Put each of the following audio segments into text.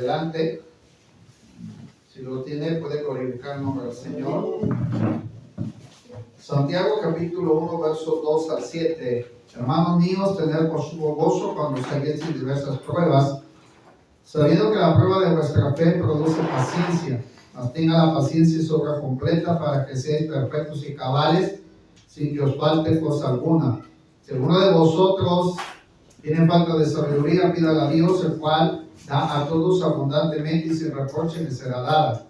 adelante. Si lo tiene, puede glorificar el nombre del Señor. Santiago capítulo 1, versos 2 al 7. Hermanos míos, tened por sumo gozo cuando halléis en diversas pruebas, sabiendo que la prueba de vuestra fe produce paciencia. Mas tenga la paciencia su obra completa, para que seáis perfectos y cabales, sin que os falte cosa alguna. Si alguno de vosotros tiene falta de sabiduría, pídala a Dios, el cual da a todos abundantemente y sin reproche le será dada.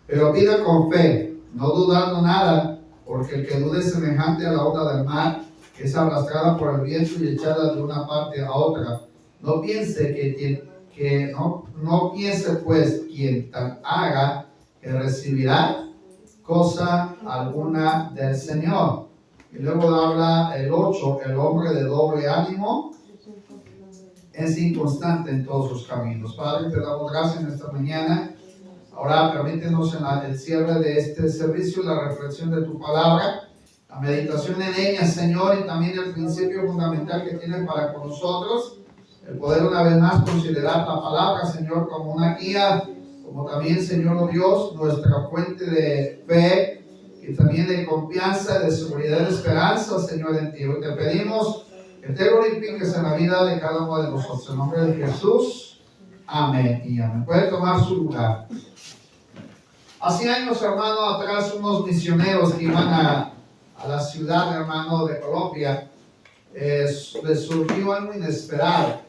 Pero pida con fe, no dudando nada, porque el que dude es semejante a la onda del mar, que es arrastrada por el viento y echada de una parte a otra. No piense no piense pues quien tal haga que recibirá cosa alguna del Señor. Y luego habla el 8, el hombre de doble ánimo es inconstante en todos sus caminos. Padre, te damos gracias en esta mañana. Ahora permítenos en el cierre de este servicio la reflexión de tu palabra, la meditación en ella, Señor, y también el principio fundamental que tienes para con nosotros, el poder una vez más considerar la palabra, Señor, como una guía, como también, Señor Dios, nuestra fuente de fe y también de confianza, de seguridad, de esperanza, Señor, en ti. Hoy te pedimos que te glorifiques en la vida de cada uno de nosotros. En nombre de Jesús, amén y amén. Puede tomar su lugar. Hace años, hermano, atrás, unos misioneros que iban a la ciudad, hermano, de Colombia, les surgió algo inesperado.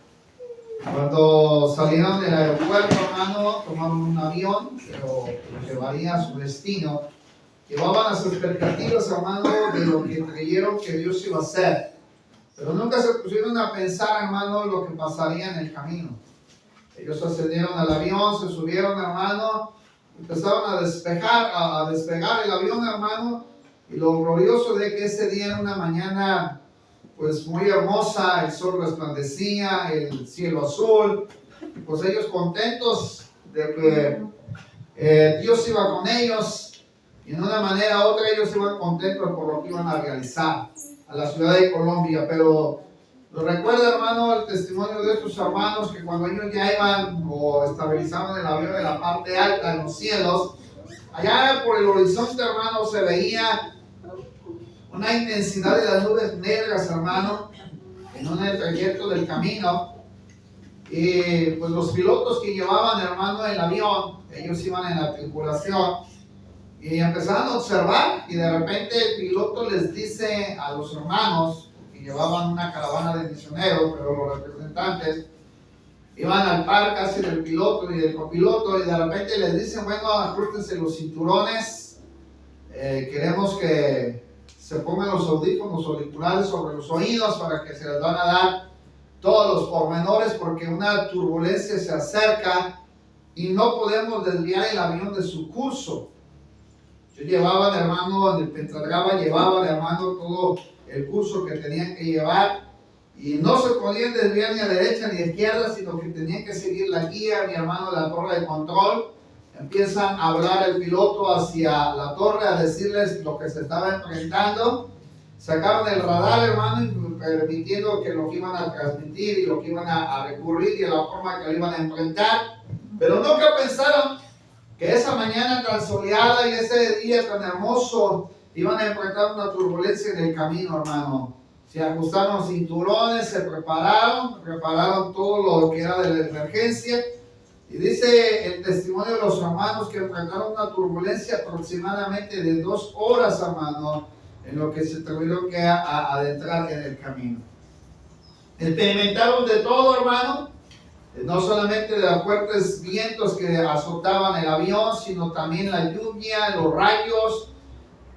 Cuando salieron del aeropuerto, hermano, tomaron un avión, pero los llevaría a su destino. Llevaban las expectativas, hermano, de lo que creyeron que Dios iba a hacer. Pero nunca se pusieron a pensar, hermano, lo que pasaría en el camino. Ellos ascendieron al avión, se subieron, hermano, empezaron a despegar el avión, hermano, y lo glorioso de que ese día era una mañana pues muy hermosa, el sol resplandecía, el cielo azul, pues ellos contentos de que Dios iba con ellos, y de una manera u otra ellos iban contentos por lo que iban a realizar a la ciudad de Colombia. Pero lo recuerda, hermano, el testimonio de estos hermanos, que cuando ellos ya iban o estabilizaban el avión en la parte alta, en los cielos, allá por el horizonte, hermano, se veía una inmensidad de las nubes negras, hermano, en un trayecto del camino. Y pues los pilotos que llevaban, hermano, el avión, ellos iban en la tripulación y empezaron a observar, y de repente el piloto les dice a los hermanos que llevaban una caravana de misioneros, pero los representantes iban al par casi del piloto y del copiloto, y de repente les dicen: bueno, ajustense los cinturones, queremos que se pongan los audífonos auriculares sobre los oídos, para que se les van a dar todos los pormenores, porque una turbulencia se acerca y no podemos desviar el avión de su curso. Yo llevaban, hermano, en el pentagrama llevaban, hermano, todo el curso que tenían que llevar, y no se podían desviar ni a derecha ni a izquierda, sino que tenían que seguir la guía, mi hermano, la torre de control. Empiezan a hablar el piloto hacia la torre, a decirles lo que se estaba enfrentando. Sacaron el radar, hermano, permitiendo que lo que iban a transmitir y lo que iban a recurrir y la forma que lo iban a enfrentar. Pero nunca pensaron que esa mañana tan soleada y ese día tan hermoso iban a enfrentar una turbulencia en el camino, hermano. Se ajustaron cinturones, se prepararon todo lo que era de la emergencia. Y dice el testimonio de los hermanos que enfrentaron una turbulencia aproximadamente de 2 horas, hermano, en lo que se tuvieron que adentrar en el camino. Experimentaron de todo, hermano, no solamente de los fuertes vientos que azotaban el avión, sino también la lluvia, los rayos,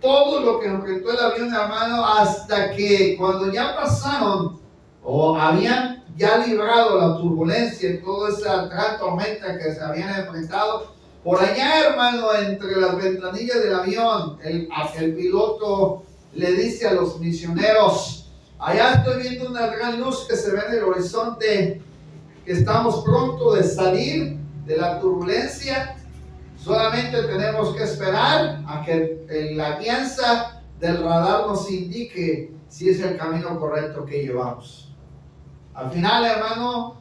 todo lo que enfrentó el avión, hermano, hasta que cuando ya pasaron o habían ya librado la turbulencia y toda esa gran tormenta que se habían enfrentado, por allá, hermano, entre las ventanillas del avión, el piloto le dice a los misioneros: allá estoy viendo una gran luz que se ve en el horizonte, que estamos pronto de salir de la turbulencia. Solamente tenemos que esperar a que la guianza del radar nos indique si es el camino correcto que llevamos. Al final, hermano,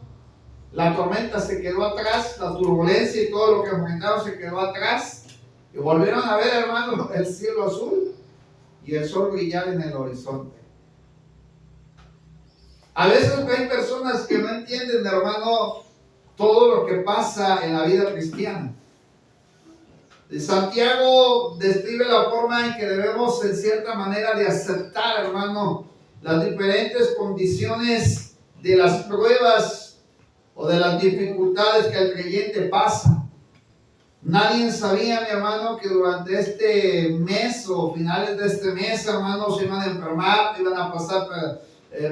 La tormenta se quedó atrás, la turbulencia y todo lo que enfrentaron se quedó atrás. Y volvieron a ver, hermano, el cielo azul y el sol brillar en el horizonte. A veces hay personas que no entienden, hermano, todo lo que pasa en la vida cristiana. Santiago describe la forma en que debemos, en cierta manera, de aceptar, hermano, las diferentes condiciones de las pruebas o de las dificultades que el creyente pasa. Nadie sabía, mi hermano, que durante este mes o finales de este mes, hermanos, se iban a enfermar, iban a pasar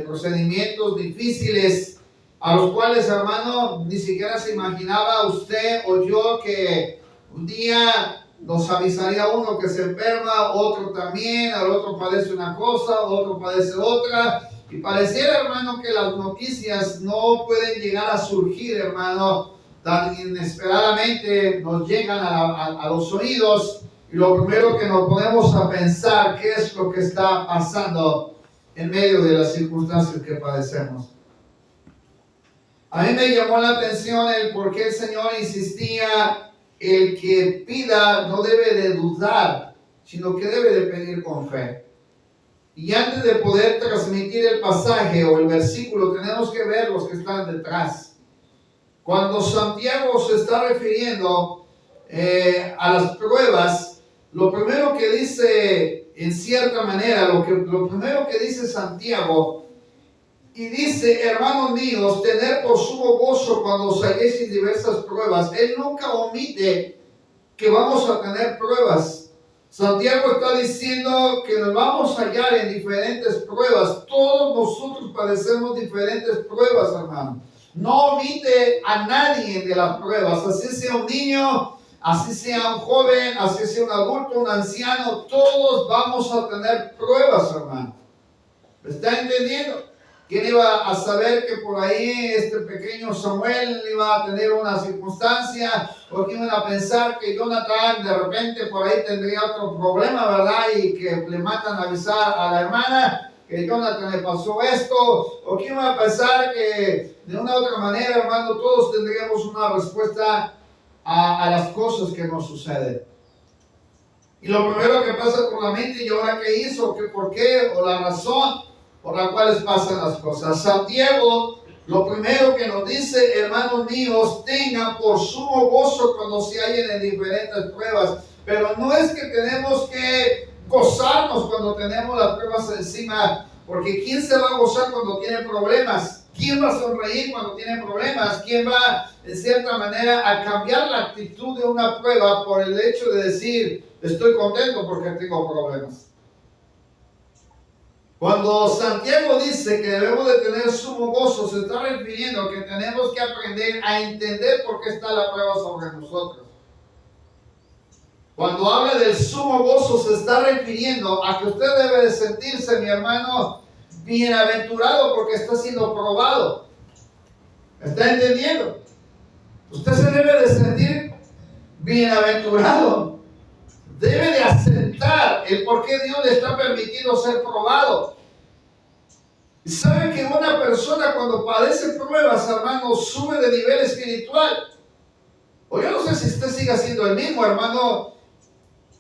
procedimientos difíciles, a los cuales, hermano, ni siquiera se imaginaba usted o yo que un día nos avisaría uno que se enferma, otro también, al otro padece una cosa, otro padece otra. Y pareciera, hermano, que las noticias no pueden llegar a surgir, hermano, tan inesperadamente nos llegan a los oídos. Y lo primero que nos ponemos a pensar, ¿qué es lo que está pasando en medio de las circunstancias que padecemos? A mí me llamó la atención el por qué el Señor insistía: el que pida no debe de dudar, sino que debe de pedir con fe. Y antes de poder transmitir el pasaje o el versículo, tenemos que ver los que están detrás. Cuando Santiago se está refiriendo a las pruebas, lo primero que dice, en cierta manera, lo primero que dice Santiago, y dice: hermanos míos, tener por sumo gozo cuando os halléis en diversas pruebas. Él nunca omite que vamos a tener pruebas. Santiago está diciendo que nos vamos a hallar en diferentes pruebas. Todos nosotros padecemos diferentes pruebas, hermano. No omite a nadie de las pruebas, así sea un niño, así sea un joven, así sea un adulto, un anciano. Todos vamos a tener pruebas, hermano. ¿Me está entendiendo? ¿Quién iba a saber que por ahí este pequeño Samuel iba a tener una circunstancia? ¿O quién iba a pensar que Jonathan de repente por ahí tendría otro problema, verdad? Y que le matan a avisar a la hermana que Jonathan le pasó esto. ¿O quién iba a pensar que de una u otra manera, hermano, todos tendríamos una respuesta a las cosas que nos suceden? Y lo primero que pasa por la mente: ¿y ahora qué hizo? ¿Qué, por qué? O la razón por las cuales pasan las cosas. Santiago, lo primero que nos dice: hermanos míos, tengan por sumo gozo cuando se hallen en diferentes pruebas. Pero no es que tenemos que gozarnos cuando tenemos las pruebas encima, porque ¿quién se va a gozar cuando tiene problemas? ¿Quién va a sonreír cuando tiene problemas? ¿Quién va, de cierta manera, a cambiar la actitud de una prueba por el hecho de decir: estoy contento porque tengo problemas? Cuando Santiago dice que debemos de tener sumo gozo, se está refiriendo a que tenemos que aprender a entender por qué está la prueba sobre nosotros. Cuando habla del sumo gozo, se está refiriendo a que usted debe de sentirse, mi hermano, bienaventurado porque está siendo probado. ¿Está entendiendo? Usted se debe de sentir bienaventurado. Debe de aceptar el por qué Dios le está permitiendo ser probado. Y sabe que una persona cuando padece pruebas, hermano, sube de nivel espiritual. O yo no sé si usted siga siendo el mismo, hermano,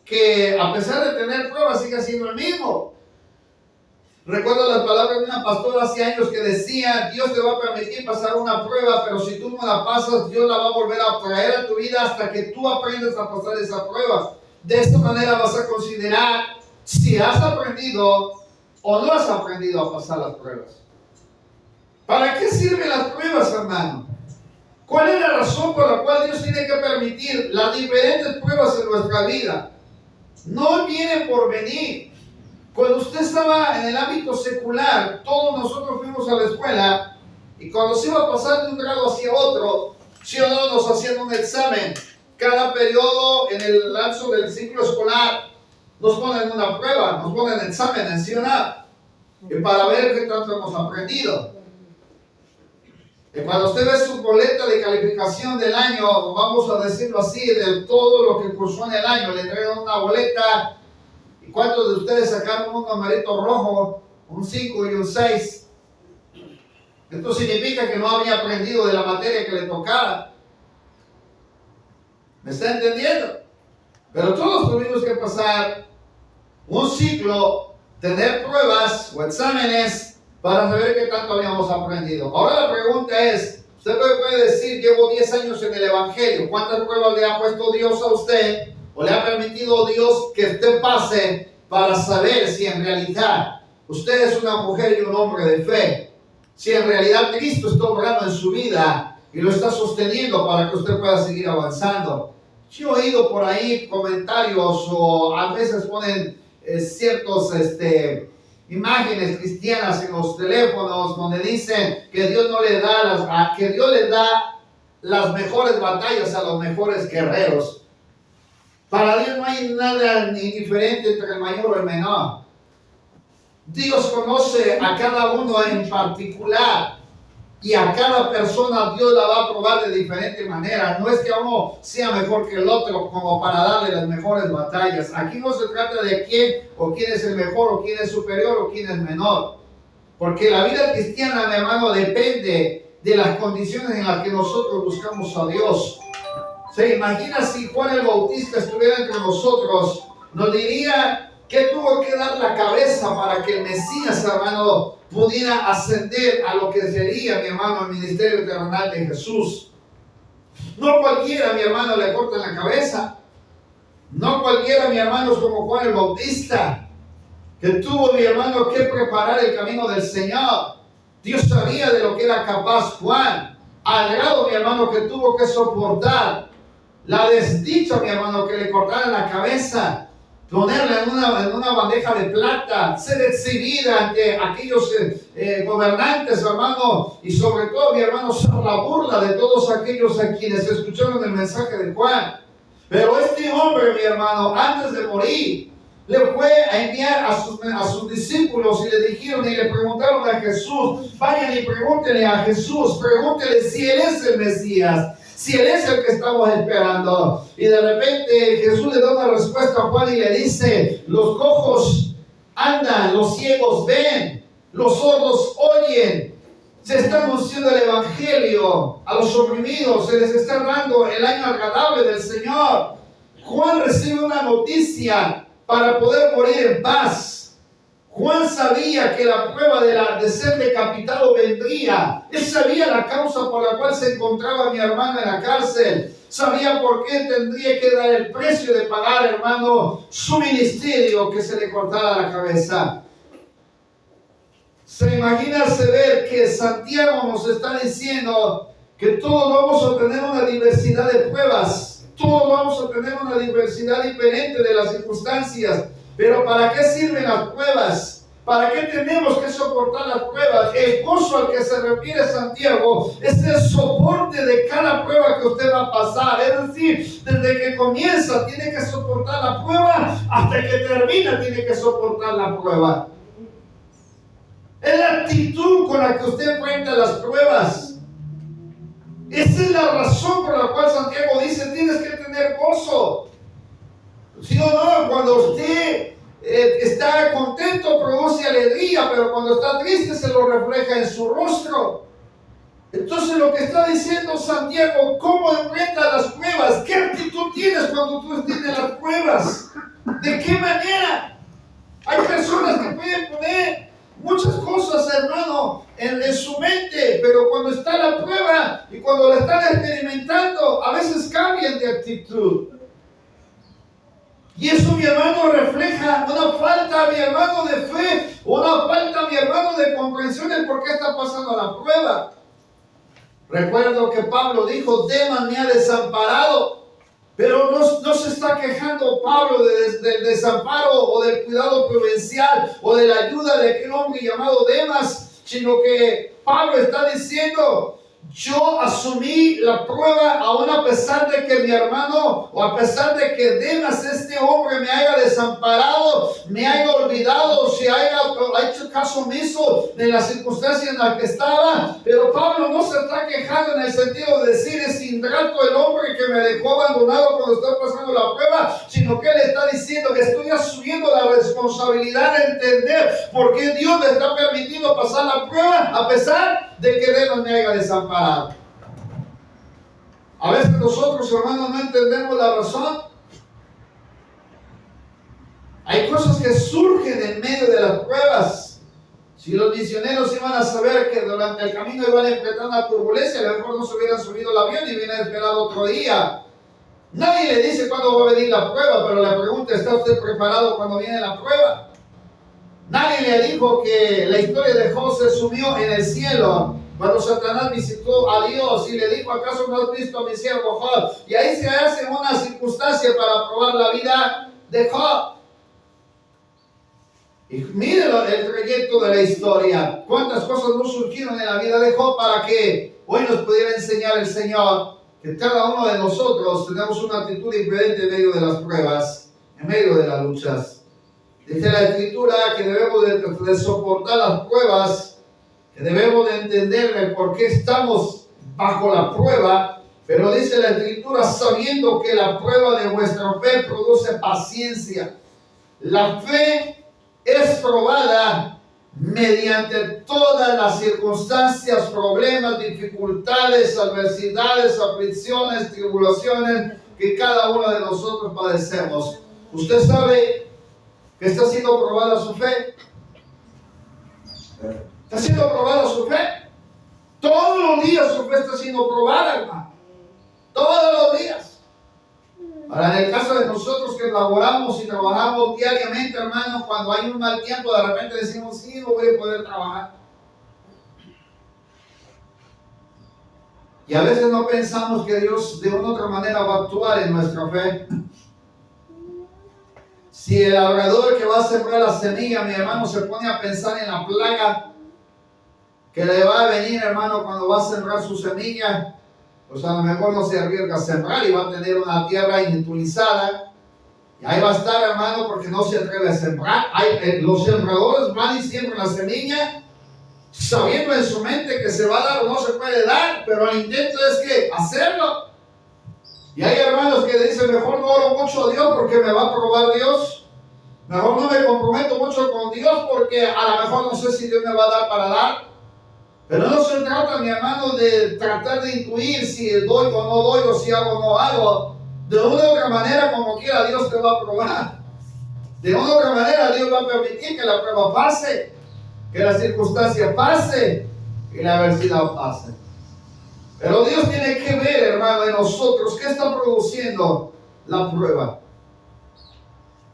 que a pesar de tener pruebas siga siendo el mismo. Recuerdo las palabras de una pastora hace años que decía: Dios te va a permitir pasar una prueba, pero si tú no la pasas, Dios la va a volver a traer a tu vida hasta que tú aprendas a pasar esa prueba. De esta manera vas a considerar si has aprendido o no has aprendido a pasar las pruebas. ¿Para qué sirven las pruebas, hermano? ¿Cuál es la razón por la cual Dios tiene que permitir las diferentes pruebas en nuestra vida? No vienen por venir. Cuando usted estaba en el ámbito secular, todos nosotros fuimos a la escuela, y cuando se iba a pasar de un grado hacia otro, sí o no, nos hacían un examen. Cada periodo en el lapso del ciclo escolar nos ponen una prueba, nos ponen exámenes, ¿sí o no? Y para ver qué tanto hemos aprendido. Y cuando usted ve su boleta de calificación del año, vamos a decirlo así, de todo lo que cursó en el año, le entregan una boleta. ¿Y cuántos de ustedes sacaron un numerito rojo, un 5 y un 6? Esto significa que no había aprendido de la materia que le tocara. ¿Me está entendiendo? Pero todos tuvimos que pasar un ciclo, tener pruebas o exámenes para saber qué tanto habíamos aprendido. Ahora la pregunta es, usted puede decir, llevo 10 años en el Evangelio, ¿cuántas pruebas le ha puesto Dios a usted o le ha permitido Dios que usted pase para saber si en realidad usted es una mujer y un hombre de fe? Si en realidad Cristo está obrando en su vida y lo está sosteniendo para que usted pueda seguir avanzando. Yo he oído por ahí comentarios o a veces ponen ciertos imágenes cristianas en los teléfonos donde dicen que Dios no le da que Dios le da las mejores batallas a los mejores guerreros. Para Dios no hay nada ni diferente entre el mayor o el menor. Dios conoce a cada uno en particular y a cada persona Dios la va a probar de diferente manera. No es que uno sea mejor que el otro como para darle las mejores batallas. Aquí no se trata de quién o quién es el mejor o quién es superior o quién es menor. Porque la vida cristiana, mi hermano, depende de las condiciones en las que nosotros buscamos a Dios. ¿Se imagina si Juan el Bautista estuviera entre nosotros? Nos diría que tuvo que dar la cabeza para que el Mesías, hermano, pudiera ascender a lo que sería, mi hermano, el ministerio terrenal de Jesús. No cualquiera, mi hermano, le corta la cabeza. No cualquiera, mi hermano, es como Juan el Bautista, que tuvo, mi hermano, que preparar el camino del Señor. Dios sabía de lo que era capaz Juan, al grado, mi hermano, que tuvo que soportar la desdicha, mi hermano, que le cortaran la cabeza, ponerla en una bandeja de plata, ser exhibida ante aquellos gobernantes, hermano, y sobre todo, mi hermano, ser la burla de todos aquellos a quienes escucharon el mensaje de Juan. Pero este hombre, mi hermano, antes de morir, le fue a enviar a sus discípulos y le dijeron y le preguntaron a Jesús, vayan y pregúntenle a Jesús, pregúntenle si Él es el Mesías, si Él es el que estamos esperando. Y de repente Jesús le da una respuesta a Juan y le dice, los cojos andan, los ciegos ven, los sordos oyen. Se está anunciando el Evangelio a los oprimidos, se les está dando el año agradable del Señor. Juan recibe una noticia para poder morir en paz. Juan sabía que la prueba de ser decapitado vendría. Él sabía la causa por la cual se encontraba mi hermano en la cárcel. Sabía por qué tendría que dar el precio de pagar, hermano, su ministerio, que se le cortara la cabeza. Se imagina ver que Santiago nos está diciendo que todos vamos a tener una diversidad de pruebas. Todos vamos a tener una diversidad diferente de las circunstancias. Pero ¿para qué sirven las pruebas? ¿Para qué tenemos que soportar las pruebas? El gozo al que se refiere Santiago es el soporte de cada prueba que usted va a pasar. Es decir, desde que comienza tiene que soportar la prueba hasta que termina tiene que soportar la prueba. Es la actitud con la que usted enfrenta las pruebas. Esa es la razón por la cual Santiago dice, tienes que tener gozo. ¿Sí o no? Cuando usted está contento produce alegría, pero cuando está triste se lo refleja en su rostro. Entonces lo que está diciendo Santiago, ¿cómo enfrentas las pruebas? ¿Qué actitud tienes cuando tú tienes las pruebas? ¿De qué manera? Hay personas que pueden poner muchas cosas, hermano, en su mente, pero cuando está la prueba y cuando la están experimentando, a veces cambian de actitud. Y eso, mi hermano, refleja una falta, mi hermano, de fe, una falta, mi hermano, de comprensión de por qué está pasando la prueba. Recuerdo que Pablo dijo, Demas me ha desamparado, pero no se está quejando Pablo del desamparo o del cuidado provincial o de la ayuda de aquel hombre llamado Demas, sino que Pablo está diciendo, yo asumí la prueba aún a pesar de que mi hermano o a pesar de que Demas, este hombre, me haya desamparado, me haya olvidado, se haya hecho caso omiso de las circunstancias en las que estaba. Pero Pablo no se está quejando en el sentido de decir es ingrato el hombre que me dejó abandonado cuando estoy pasando la prueba, sino que él está diciendo que estoy asumiendo la responsabilidad de entender por qué Dios me está permitiendo pasar la prueba a pesar de querernos me haya desamparado. A veces nosotros, hermanos, no entendemos la razón. Hay cosas que surgen en medio de las pruebas. Si los misioneros iban a saber que durante el camino iban a enfrentar una turbulencia, a lo mejor no se hubieran subido al avión y hubieran esperado otro día. Nadie le dice cuándo va a venir la prueba, pero la pregunta, ¿está usted preparado cuando viene la prueba? Nadie le dijo que la historia de Job se sumió en el cielo cuando Satanás visitó a Dios y le dijo, ¿acaso no has visto a mi siervo Job? Y ahí se hace una circunstancia para probar la vida de Job. Y miren el trayecto de la historia. Cuántas cosas no surgieron en la vida de Job para que hoy nos pudiera enseñar el Señor que cada uno de nosotros tenemos una actitud diferente en medio de las pruebas, en medio de las luchas. Dice la Escritura que debemos de soportar las pruebas, que debemos de entender el por qué estamos bajo la prueba, pero dice la Escritura sabiendo que la prueba de vuestra fe produce paciencia. La fe es probada mediante todas las circunstancias, problemas, dificultades, adversidades, aflicciones, tribulaciones que cada uno de nosotros padecemos. ¿Usted sabe que está siendo probada su fe? ¿Está siendo probada su fe? Todos los días su fe está siendo probada, hermano. Todos los días. Ahora, en el caso de nosotros que laboramos y trabajamos diariamente, hermano, cuando hay un mal tiempo, de repente decimos, sí, no voy a poder trabajar. Y a veces no pensamos que Dios de una u otra manera va a actuar en nuestra fe. Si el labrador que va a sembrar la semilla, mi hermano, se pone a pensar en la plaga que le va a venir, hermano, cuando va a sembrar su semilla, pues a lo mejor no se arriesga a sembrar y va a tener una tierra inutilizada. Y ahí va a estar, hermano, porque no se atreve a sembrar. Los sembradores van y siembran la semilla, sabiendo en su mente que se va a dar o no se puede dar, pero el intento es que hacerlo. Y hay hermanos que dicen, mejor no oro mucho a Dios porque me va a probar Dios. Mejor no me comprometo mucho con Dios porque a lo mejor no sé si Dios me va a dar para dar. Pero no se trata, mi hermano, de tratar de intuir si doy o no doy o si hago o no hago. De una u otra manera, como quiera, Dios te va a probar. De una u otra manera, Dios va a permitir que la prueba pase, que la circunstancia pase y la adversidad pase. Pero Dios tiene que ver, hermano, en nosotros qué está produciendo la prueba.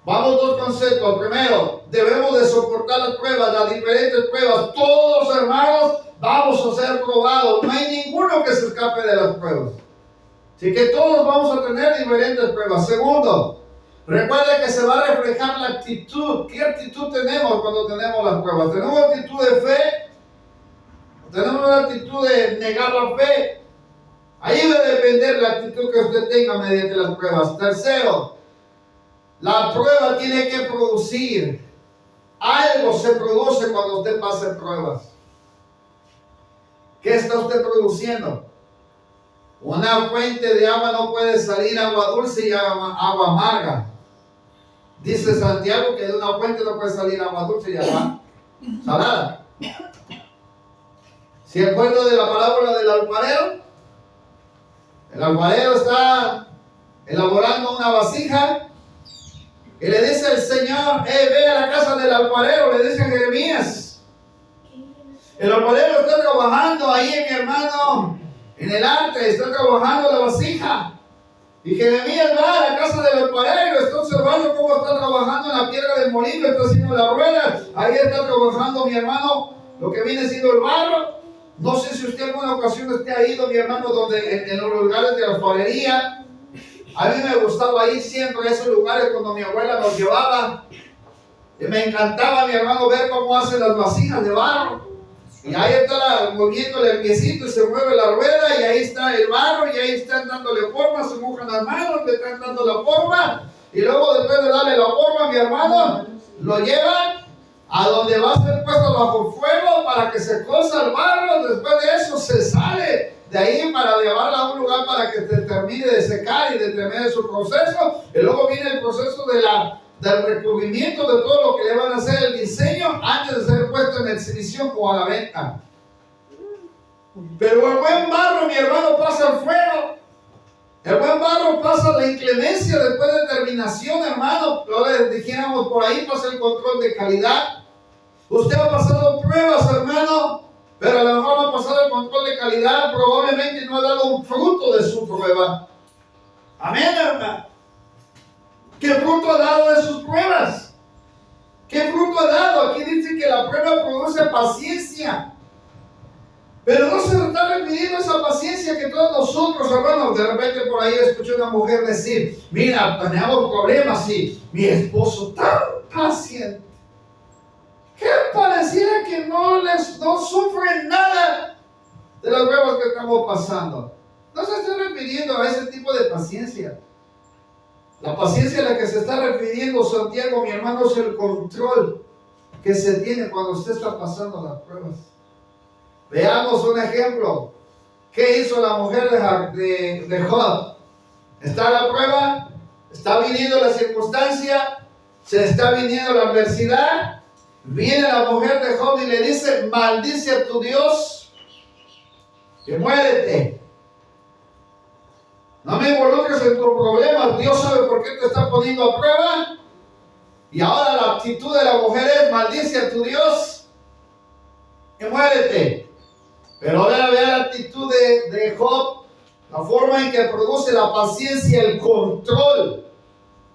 Vamos, dos conceptos. Primero, debemos de soportar las pruebas, las diferentes pruebas. Todos, hermanos, vamos a ser probados. No hay ninguno que se escape de las pruebas. Así que todos vamos a tener diferentes pruebas. Segundo, recuerda que se va a reflejar la actitud. ¿Qué actitud tenemos cuando tenemos las pruebas? ¿Tenemos una actitud de fe? ¿Tenemos una actitud de negar la fe? Ahí va a depender la actitud que usted tenga mediante las pruebas. Tercero, la prueba tiene que producir. Algo se produce cuando usted pasa pruebas. ¿Qué está usted produciendo? Una fuente de agua no puede salir agua dulce y agua amarga. Dice Santiago que de una fuente no puede salir agua dulce y agua salada. ¿Se acuerda de la parábola del alfarero? El alfarero está elaborando una vasija y le dice el Señor, ve a la casa del alfarero, le dice a Jeremías. El alfarero está trabajando ahí, mi hermano, en el arte, está trabajando la vasija. Y Jeremías va a la casa del alfarero, está observando cómo está trabajando en la piedra del molino, está haciendo la rueda. Ahí está trabajando, mi hermano, lo que viene siendo el barro. No sé si usted en alguna ocasión esté ha ido, mi hermano, donde en los lugares de alfarería. A mí me gustaba ir siempre a esos lugares cuando mi abuela nos llevaba. Y me encantaba, mi hermano, ver cómo hacen las vasijas de barro. Y ahí está moviéndole el piecito y se mueve la rueda y ahí está el barro y ahí están dándole forma, se mojan las manos, le están dando la forma. Y luego después de darle la forma, mi hermano, lo llevan a donde va a ser puesto bajo fuego para que se cosa el barro. Después de eso se sale de ahí para llevarla a un lugar para que termine de secar y de terminar su proceso. Y luego viene el proceso del recubrimiento de todo lo que le van a hacer el diseño antes de ser puesto en exhibición o a la venta. Pero el buen barro, mi hermano, pasa el fuego. El buen barro pasa la inclemencia, después de terminación, hermano. Ahora dijéramos por ahí pasa el control de calidad. Usted ha pasado pruebas, hermano, pero a lo mejor no ha pasado el control de calidad. Probablemente no ha dado un fruto de su prueba. Amén, hermano. ¿Qué fruto ha dado de sus pruebas? ¿Qué fruto ha dado? Aquí dice que la prueba produce paciencia. Pero no se está refiriendo a esa paciencia que todos nosotros, hermanos, de repente por ahí escuché una mujer decir, mira, tenemos problemas y mi esposo tan paciente, que pareciera que no sufre nada de las pruebas que estamos pasando. No se está refiriendo a ese tipo de paciencia. La paciencia a la que se está refiriendo Santiago, mi hermano, es el control que se tiene cuando usted está pasando las pruebas. Veamos un ejemplo. ¿Qué hizo la mujer de Job? Está la prueba, está viniendo la circunstancia, se está viniendo la adversidad. Viene la mujer de Job y le dice, maldice a tu Dios y muérete. No me involucres en tus problemas. Dios sabe por qué te está poniendo a prueba. Y ahora la actitud de la mujer es, maldice a tu Dios y muérete. Pero ahora vea la actitud de Job, la forma en que produce la paciencia, el control.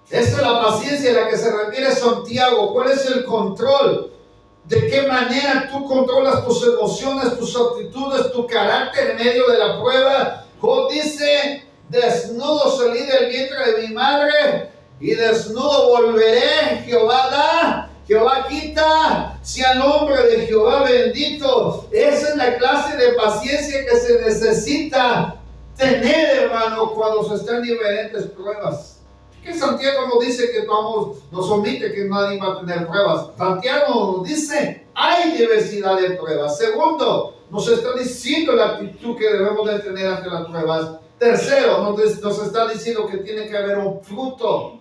Esta es la paciencia a la que se refiere Santiago. ¿Cuál es el control? ¿De qué manera tú controlas tus emociones, tus actitudes, tu carácter en medio de la prueba? Job dice, desnudo salí del vientre de mi madre y desnudo volveré. Jehová da, Jehová quita, sea el nombre de Jehová bendito. Esa es la clase de paciencia que se necesita tener, hermano, cuando se están en diferentes pruebas. Que Santiago nos dice que nos omite que nadie va a tener pruebas. Santiago nos dice, hay diversidad de pruebas. Segundo, nos está diciendo la actitud que debemos de tener ante las pruebas. Tercero, nos está diciendo que tiene que haber un fruto.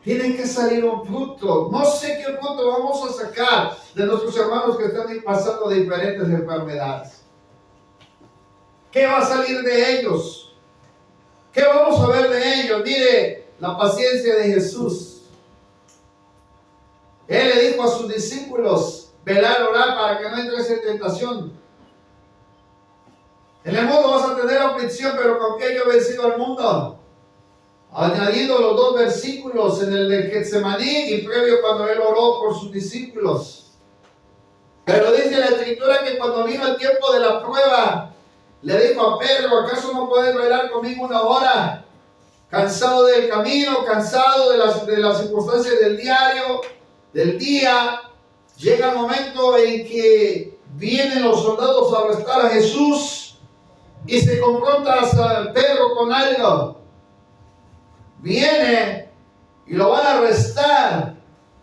Tiene que salir un fruto. No sé qué fruto vamos a sacar de nuestros hermanos que están pasando de diferentes enfermedades. ¿Qué va a salir de ellos? ¿Qué vamos a ver de ellos? Mire, la paciencia de Jesús. Él le dijo a sus discípulos, velar, orar para que no entres en tentación. En el mundo vas a tener aflicción, pero con que yo he vencido al mundo. Añadiendo los dos versículos en el de Getsemaní y previo cuando él oró por sus discípulos. Pero dice la Escritura que cuando vino el tiempo de la prueba, le dijo a Pedro, ¿acaso no puedes velar conmigo una hora? Cansado del camino, cansado de las circunstancias del día, llega el momento en que vienen los soldados a arrestar a Jesús y se confronta a Pedro con algo. Viene y lo van a arrestar.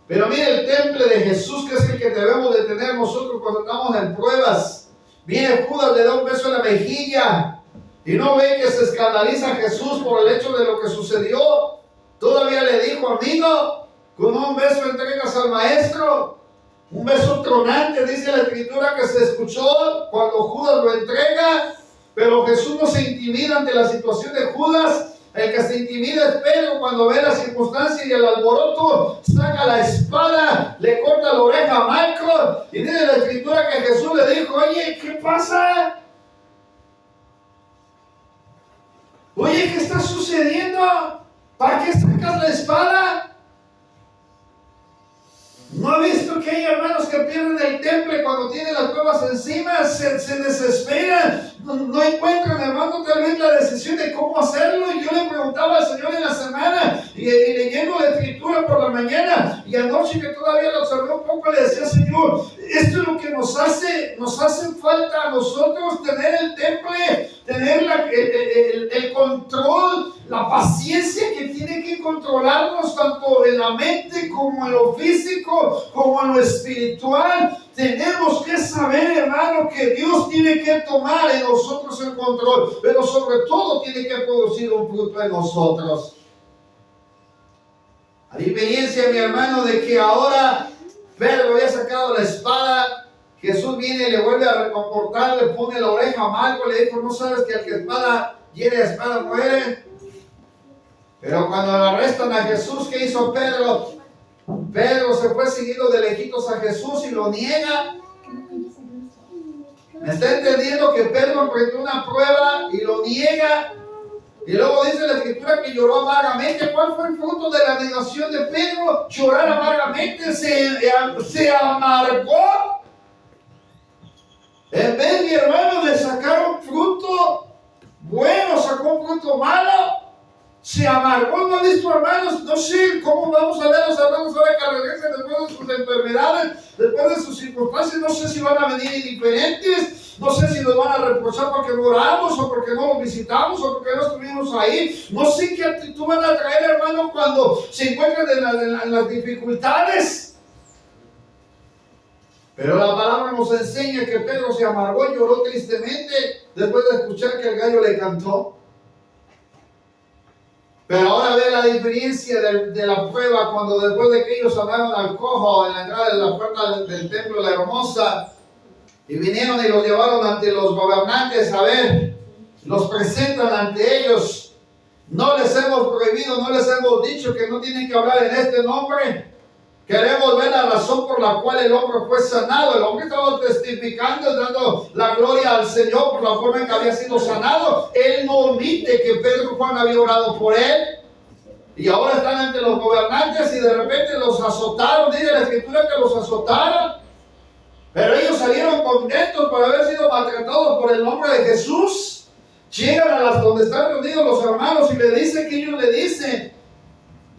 Pero mire el temple de Jesús, que es el que debemos de tener nosotros cuando estamos en pruebas. Viene Judas, le da un beso en la mejilla y no ve que se escandaliza Jesús por el hecho de lo que sucedió. Todavía le dijo, amigo, con un beso entregas al maestro. Un beso tronante, dice la Escritura, que se escuchó cuando Judas lo entrega. Pero Jesús no se intimida ante la situación de Judas. El que se intimida es Pedro cuando ve la circunstancia y el alboroto, saca la espada, le corta la oreja a Marcos. Y dice la Escritura que Jesús le dijo, oye, ¿qué pasa? Oye, ¿qué está sucediendo? ¿Para qué sacas la espada? ¿No ha visto que hay hermanos que pierden el temple cuando tienen las pruebas encima? Se desesperan, no encuentran, hermano, tal vez la decisión de cómo hacerlo. Y yo le preguntaba al Señor en la semana y leyendo la Escritura por la mañana y anoche que todavía lo observé un poco, le decía, Señor, esto es lo que nos hace falta a nosotros, tener el temple, tener el control, la paciencia que tiene que controlarnos tanto en la mente como en lo físico, como en lo espiritual. Tenemos que saber, hermano, que Dios tiene que tomar en nosotros el control, pero sobre todo tiene que producir un fruto en nosotros. A diferencia, mi hermano, de que ahora Pedro había sacado la espada, Jesús viene y le vuelve a reconfortar, le pone la oreja amargo, le dijo, ¿no sabes que el que espada hiere, espada muere? Pero cuando arrestan a Jesús, ¿qué hizo Pedro? Pedro se fue seguido de lejitos a Jesús y lo niega. ¿Me está entendiendo que Pedro enfrentó una prueba y lo niega? Y luego dice la escritura que lloró amargamente. ¿Cuál fue el fruto de la negación de Pedro? Llorar amargamente, se amargó. En vez, mi hermano, de sacar un fruto bueno, sacó un fruto malo. Se amargó. ¿No han visto, hermanos? No sé cómo vamos a ver a los hermanos ahora que regresen después de sus enfermedades, después de sus circunstancias. No sé si van a venir indiferentes. No sé si nos van a reprochar porque no oramos, o porque no los visitamos, o porque no estuvimos ahí. No sé qué actitud van a traer, hermano, cuando se encuentran en las dificultades. Pero la palabra nos enseña que Pedro se amargó y lloró tristemente después de escuchar que el gallo le cantó. Pero ahora ve la diferencia de la prueba cuando después de que ellos sanaron al cojo en la entrada de la puerta del templo de la Hermosa y vinieron y los llevaron ante los gobernantes, a ver, los presentan ante ellos. No les hemos prohibido, no les hemos dicho que no tienen que hablar en este nombre. Queremos ver la razón por la cual el hombre fue sanado. El hombre estaba testificando, dando la gloria al Señor por la forma en que había sido sanado. Él no omite que Pedro y Juan habían orado por él. Y ahora están ante los gobernantes y de repente los azotaron. Dice la escritura que los azotaron. Pero ellos salieron contentos por haber sido maltratados por el nombre de Jesús. Llegan a las donde están reunidos los hermanos y le dicen que ellos le dicen.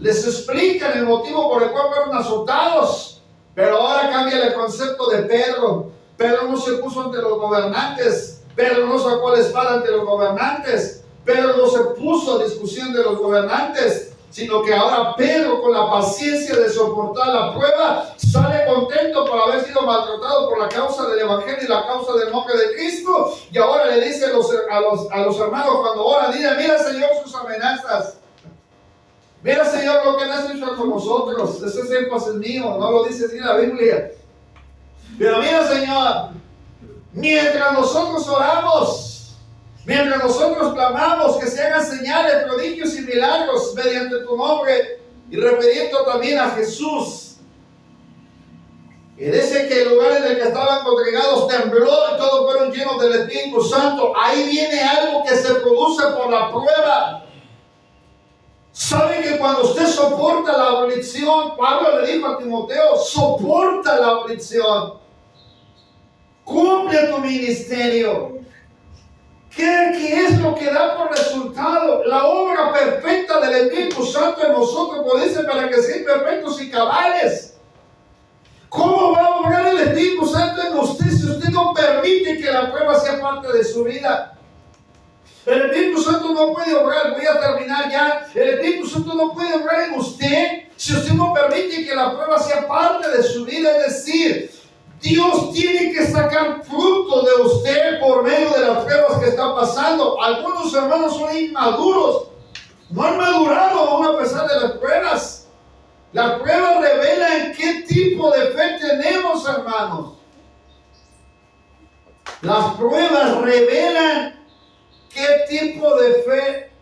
Les explican el motivo por el cual fueron azotados. Pero ahora cambia el concepto de Pedro. Pedro no se puso ante los gobernantes. Pedro no sacó la espada ante los gobernantes. Pedro no se puso a discusión de los gobernantes. Sino que ahora Pedro, con la paciencia de soportar la prueba, sale contento por haber sido maltratado por la causa del Evangelio y la causa del nombre de Cristo. Y ahora le dice a los hermanos cuando oran, dice, mira Señor sus amenazas. Mira, Señor, lo que le has hecho con nosotros. Ese es énfasis mío, no lo dice así la Biblia. Pero mira, Señor, mientras nosotros oramos, mientras nosotros clamamos que se hagan señales, prodigios y milagros mediante tu nombre, y refiriendo también a Jesús. Y dice que el lugar en el que estaban congregados tembló y todos fueron llenos del Espíritu Santo. Ahí viene algo que se produce por la prueba. ¿Sabe que cuando usted soporta la aflicción, Pablo le dijo a Timoteo, soporta la aflicción, cumple tu ministerio? ¿Qué es lo que da por resultado? La obra perfecta del Espíritu Santo en nosotros, pues dice, para que sean perfectos y cabales. ¿Cómo va a obrar el Espíritu Santo en usted si usted no permite que la prueba sea parte de su vida? El Espíritu Santo no puede obrar, voy a terminar ya. El Espíritu Santo no puede obrar en usted si usted no permite que la prueba sea parte de su vida. Es decir, Dios tiene que sacar fruto de usted por medio de las pruebas que está pasando. Algunos hermanos son inmaduros, no han madurado aún a pesar de las pruebas. Las pruebas revelan qué tipo de fe tenemos, hermanos. Las pruebas revelan qué tipo de fe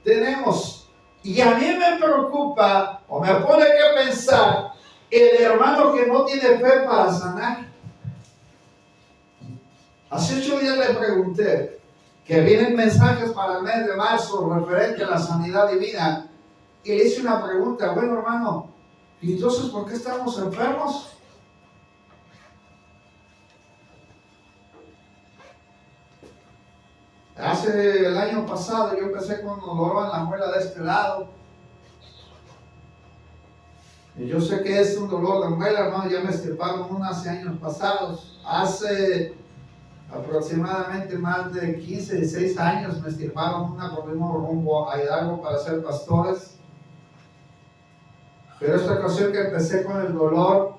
tenemos. Y a mí me preocupa, o me pone que pensar, el hermano que no tiene fe para sanar. Hace 8 días le pregunté que vienen mensajes para el mes de marzo referente a la sanidad divina. Y le hice una pregunta, bueno hermano, ¿y entonces por qué estamos enfermos? Hace el año pasado yo empecé con dolor en la muela de este lado. Y yo sé que es un dolor de muela, hermano, ya me extirparon una hace años pasados. Hace aproximadamente más de 15, 16 años me extirparon una, volvimos rumbo a Hidalgo para ser pastores. Pero esta ocasión que empecé con el dolor,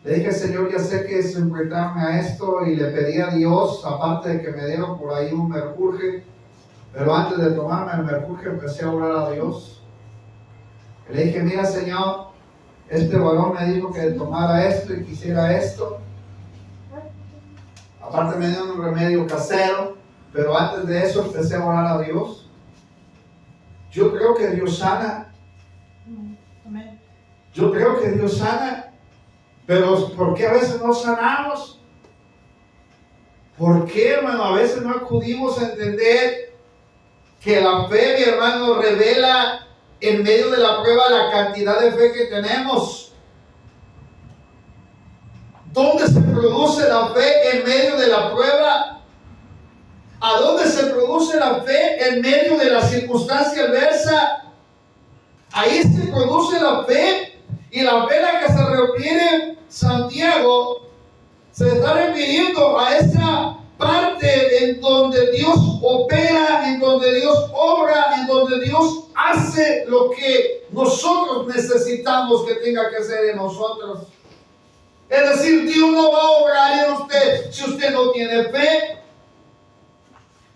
le dije, Señor, ya sé que es enfrentarme a esto, y le pedí a Dios, aparte de que me dieron por ahí un mercurje, pero antes de tomarme el mercurje empecé a orar a Dios. Le dije, mira Señor, este varón me dijo que tomara esto y quisiera esto. Aparte me dio un remedio casero, pero antes de eso empecé a orar a Dios. Yo creo que Dios sana. Yo creo que Dios sana. Pero ¿por qué a veces no sanamos? ¿Por qué, hermano? A veces no acudimos a entender que la fe, mi hermano, revela en medio de la prueba la cantidad de fe que tenemos. ¿Dónde se produce la fe en medio de la prueba? ¿A dónde se produce la fe en medio de la circunstancia adversa? Ahí se produce la fe. Y la fe a la que se refiere Santiago se está refiriendo a esa parte en donde Dios opera, en donde Dios obra, en donde Dios hace lo que nosotros necesitamos que tenga que hacer en nosotros. Es decir, Dios no va a obrar en usted si usted no tiene fe.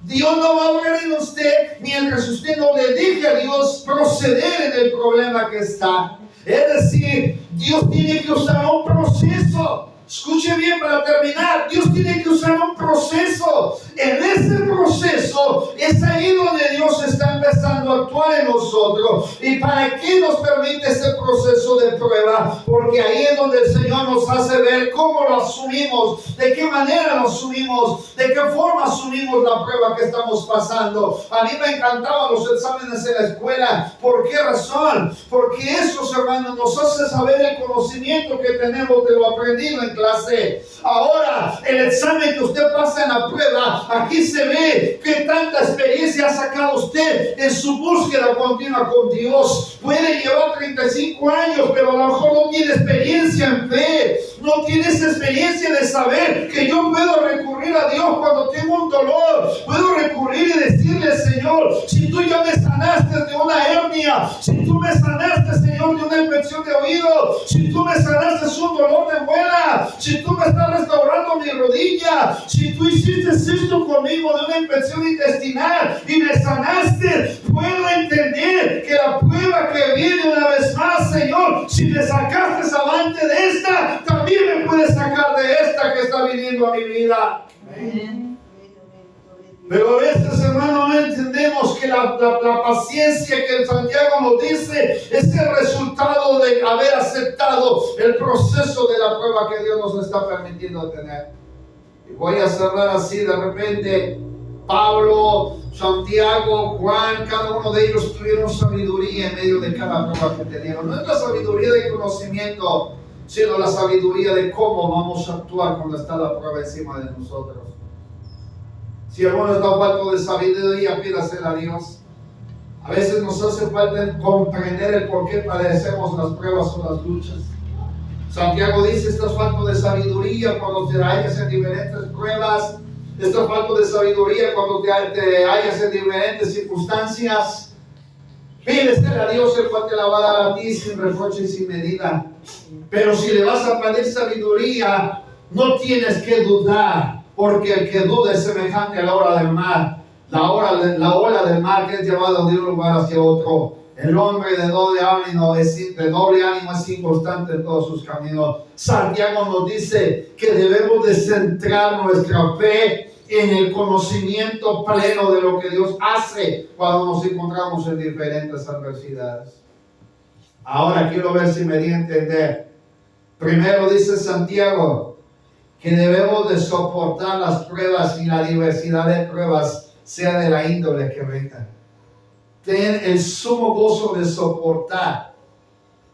Dios no va a obrar en usted mientras usted no le deje a Dios proceder en el problema que está. Es decir, Dios tiene que usar un proceso. Escuche bien para terminar. Dios tiene que usar un proceso. En ese proceso es ahí donde Dios está empezando a actuar en nosotros. ¿Y para qué nos permite ese proceso de prueba? Porque ahí es donde el Señor nos hace ver cómo lo asumimos, de qué manera lo asumimos, de qué forma asumimos la prueba que estamos pasando. A mí me encantaban los exámenes en la escuela. ¿Por qué razón? Porque esos, hermanos, nos hace saber el conocimiento que tenemos de lo aprendido en clase. Ahora, el examen que usted pasa en la prueba, aquí se ve qué tanta experiencia ha sacado usted en su búsqueda continua con Dios. Puede llevar 35 años, pero a lo mejor no tiene experiencia en fe. No tiene esa experiencia de saber que yo puedo recurrir a Dios cuando tengo un dolor. Puedo recurrir y decirle, Señor, si tú ya me sanaste de una hernia, si tú me sanaste, Señor, de una infección de oído, si tú me sanaste de un dolor de muela, si tú me estás restaurando mi rodilla, si tú hiciste esto conmigo de una infección intestinal y me sanaste, puedo entender que la prueba que viene una vez más, Señor, si me sacaste avante de esta, también me puedes sacar de esta que está viniendo a mi vida. Amén. Pero a veces, hermano, no entendemos que la paciencia que el Santiago nos dice es el resultado de haber aceptado el proceso de la prueba que Dios nos está permitiendo tener. Y voy a cerrar así de repente. Pablo, Santiago, Juan, cada uno de ellos tuvieron sabiduría en medio de cada prueba que tenían. No es la sabiduría de conocimiento, sino la sabiduría de cómo vamos a actuar cuando está la prueba encima de nosotros. Si alguno está falto de sabiduría, pídasela a Dios. A veces nos hace falta comprender el por qué padecemos las pruebas o las luchas. Santiago dice, estás falto de sabiduría cuando te hallas en diferentes pruebas. Estás falto de sabiduría cuando te hallas en diferentes circunstancias. Pídesela a Dios, el cual te la va a dar a ti sin reproche y sin medida. Pero si le vas a pedir sabiduría, no tienes que dudar. Porque el que duda es semejante a la ola del mar. La ola del mar que es llevada de un lugar hacia otro. El hombre de doble ánimo es inconstante en todos sus caminos. Santiago nos dice que debemos de centrar nuestra fe en el conocimiento pleno de lo que Dios hace cuando nos encontramos en diferentes adversidades. Ahora quiero ver si me di a entender. Primero dice Santiago que debemos de soportar las pruebas y la diversidad de pruebas, sea de la índole que venga. Ten el sumo gozo de soportar.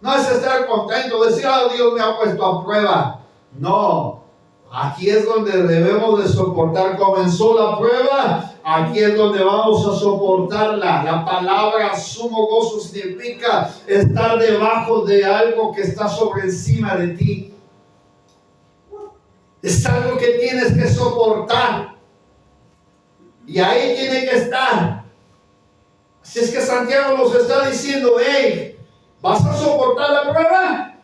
No es estar contento, decir, Dios me ha puesto a prueba. No, aquí es donde debemos de soportar. Comenzó la prueba, aquí es donde vamos a soportarla. La palabra sumo gozo significa estar debajo de algo que está sobre encima de ti. Es algo que tienes que soportar. Y ahí tiene que estar. Así es que Santiago nos está diciendo, hey, ¿vas a soportar la prueba?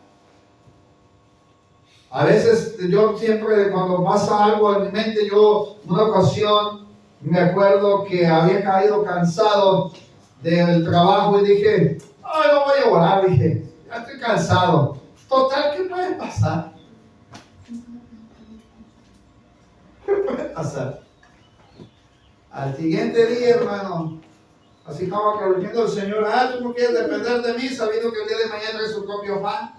A veces yo siempre cuando pasa algo en mi mente, yo una ocasión me acuerdo que había caído cansado del trabajo y dije, no voy a orar, dije, ya estoy cansado. Total, ¿qué puede pasar? puede pasar. Al siguiente día, hermano, así como que diciendo el Señor, tú no quieres depender de mí, sabiendo que el día de mañana trae su propio pan.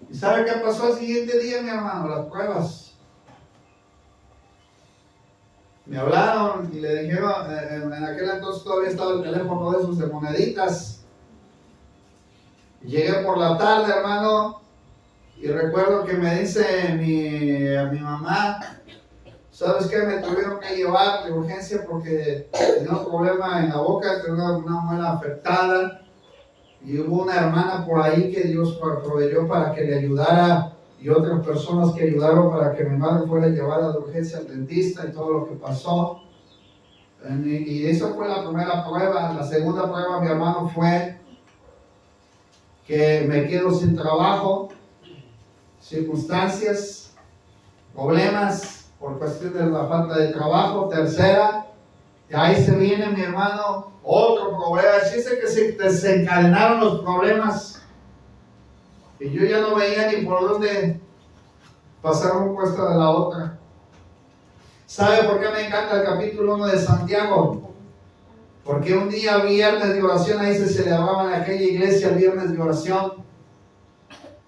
¿Y sabe qué pasó al siguiente día, mi hermano? Las pruebas. Me hablaron y le dijeron, en aquel entonces todavía estaba el teléfono de esos de moneditas. Y llegué por la tarde, hermano, y recuerdo que me dice mi mamá, ¿sabes qué? Me tuvieron que llevar de urgencia porque tenía un problema en la boca, tenía una muela afectada. Y hubo una hermana por ahí que Dios proveyó para que le ayudara y otras personas que ayudaron para que mi madre fuera llevada de urgencia al dentista y todo lo que pasó. Y esa fue la primera prueba. La segunda prueba, mi hermano, fue que me quedo sin trabajo, circunstancias, problemas por cuestión de la falta de trabajo. Tercera, y ahí se viene, mi hermano, otro problema. Dice que se desencadenaron los problemas y yo ya no veía ni por dónde pasar un puesto de la otra. ¿Sabe por qué me encanta el capítulo 1 de Santiago? Porque un día viernes de oración, ahí se celebraba en aquella iglesia el viernes de oración,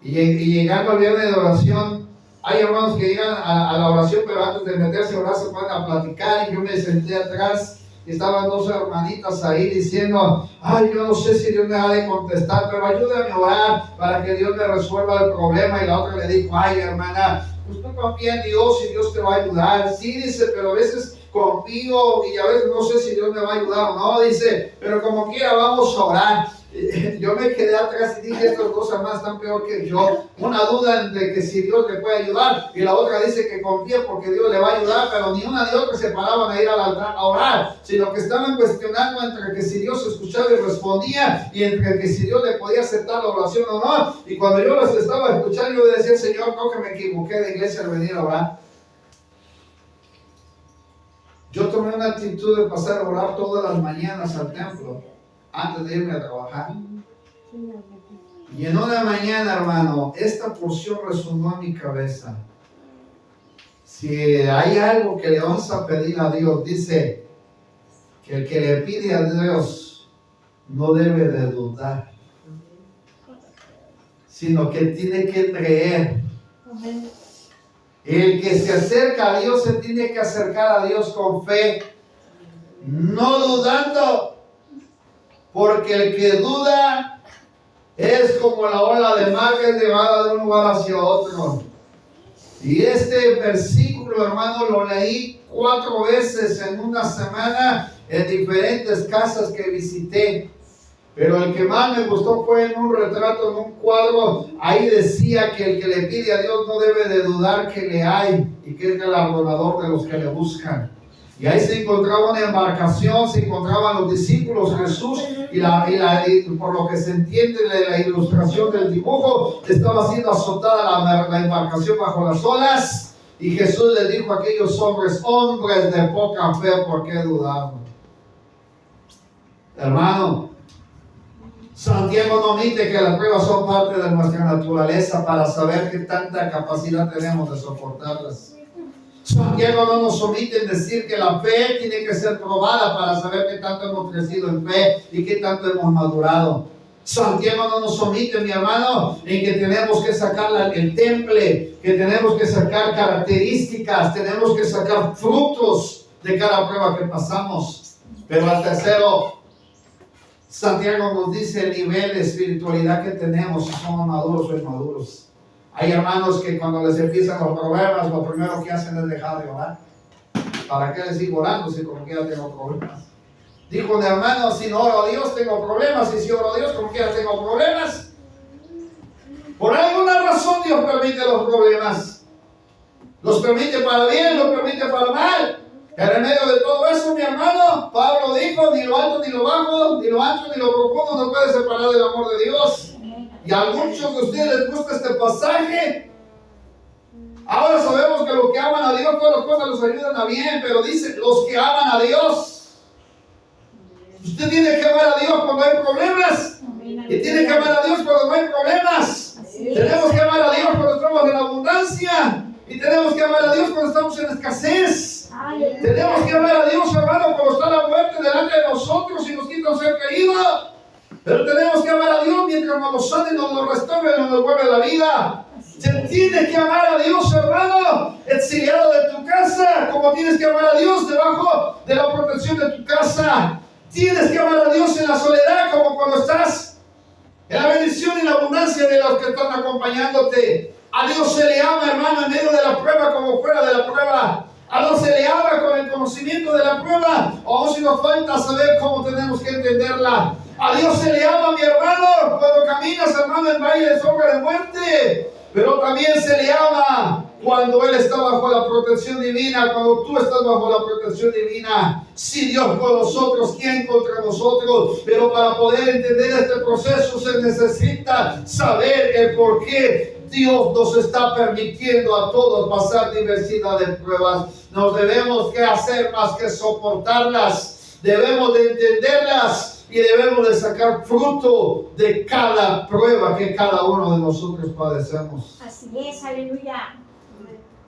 y llegando al viernes de oración, hay hermanos que llegan a la oración, pero antes de meterse a orar se ponen a platicar, y yo me senté atrás y estaban dos hermanitas ahí diciendo, yo no sé si Dios me va a contestar, pero ayúdame a orar para que Dios me resuelva el problema. Y la otra le dijo, hermana, pues tú confía en Dios y Dios te va a ayudar. Sí, dice, pero a veces confío y a veces no sé si Dios me va a ayudar o no. Dice, pero como quiera vamos a orar. Yo me quedé atrás y dije, estas dos hermanas están peor que yo. Una duda de que si Dios le puede ayudar, y la otra dice que confía porque Dios le va a ayudar, pero ni una ni otra se paraban a ir al altar a orar, sino que estaban cuestionando entre que si Dios escuchaba y respondía, y entre que si Dios le podía aceptar la oración o no. Y cuando yo los estaba escuchando, yo decía, Señor, creo que me equivoqué de iglesia al venir a orar. Yo tomé una actitud de pasar a orar todas las mañanas al templo antes de irme a trabajar. Y en una mañana, hermano, esta porción resonó en mi cabeza. Si hay algo que le vamos a pedir a Dios, dice que el que le pide a Dios no debe de dudar, sino que tiene que creer. El que se acerca a Dios se tiene que acercar a Dios con fe, no dudando. Porque el que duda es como la ola de mar que es llevada de un lugar hacia otro. Y este versículo, hermano, lo leí 4 veces en una semana en diferentes casas que visité. Pero el que más me gustó fue en un retrato, en un cuadro. Ahí decía que el que le pide a Dios no debe de dudar que le hay y que es galardonador de los que le buscan. Y ahí se encontraba una embarcación, se encontraban los discípulos, Jesús, y por lo que se entiende de la ilustración del dibujo, estaba siendo azotada la embarcación bajo las olas, y Jesús les dijo a aquellos hombres de poca fe, ¿por qué dudaron? Hermano, Santiago no omite que las pruebas son parte de nuestra naturaleza para saber qué tanta capacidad tenemos de soportarlas. Santiago no nos omite en decir que la fe tiene que ser probada para saber qué tanto hemos crecido en fe y qué tanto hemos madurado. Santiago no nos omite, mi hermano, en que tenemos que sacar el temple, que tenemos que sacar características, tenemos que sacar frutos de cada prueba que pasamos. Pero al tercero, Santiago nos dice el nivel de espiritualidad que tenemos, si somos maduros o inmaduros. Hay hermanos que cuando les empiezan los problemas, lo primero que hacen es dejar de orar. ¿Para qué les sigo orando si como quiera tengo problemas? Dijo un hermano, si no oro a Dios tengo problemas, y si oro a Dios como quiera tengo problemas. Por alguna razón Dios permite los problemas. Los permite para bien, los permite para mal. Pero en medio de todo eso, mi hermano, Pablo dijo, ni lo alto ni lo bajo, ni lo ancho ni lo profundo nos puede separar del amor de Dios. Y a muchos de ustedes les gusta este pasaje. Ahora sabemos que los que aman a Dios, todas las cosas los ayudan a bien, pero dice, los que aman a Dios. Usted tiene que amar a Dios cuando hay problemas. Y tiene que amar a Dios cuando no hay problemas. Tenemos que amar a Dios cuando estamos en abundancia. Y tenemos que amar a Dios cuando estamos en escasez. Tenemos que amar a Dios, hermano, cuando está la muerte delante de nosotros y nos quita un ser querido. Pero tenemos que amar a Dios mientras nos lo sane, nos lo restaure, nos devuelve la vida. Se tiene que amar a Dios, hermano, exiliado de tu casa, como tienes que amar a Dios debajo de la protección de tu casa. Tienes que amar a Dios en la soledad, como cuando estás en la bendición y la abundancia de los que están acompañándote. A Dios se le ama, hermano, en medio de la prueba como fuera de la prueba. A Dios se le ama con el conocimiento de la prueba, o si nos falta saber cómo tenemos que entenderla. A Dios se le ama, mi hermano, cuando caminas, hermano, en valle de sombra de muerte. Pero también se le ama cuando Él está bajo la protección divina, cuando tú estás bajo la protección divina. Si Dios con nosotros, ¿quién contra nosotros? Pero para poder entender este proceso se necesita saber el por qué Dios nos está permitiendo a todos pasar diversidad de pruebas. Nos debemos que hacer más que soportarlas. Debemos de entenderlas. Y debemos de sacar fruto de cada prueba que cada uno de nosotros padecemos. Así es, aleluya.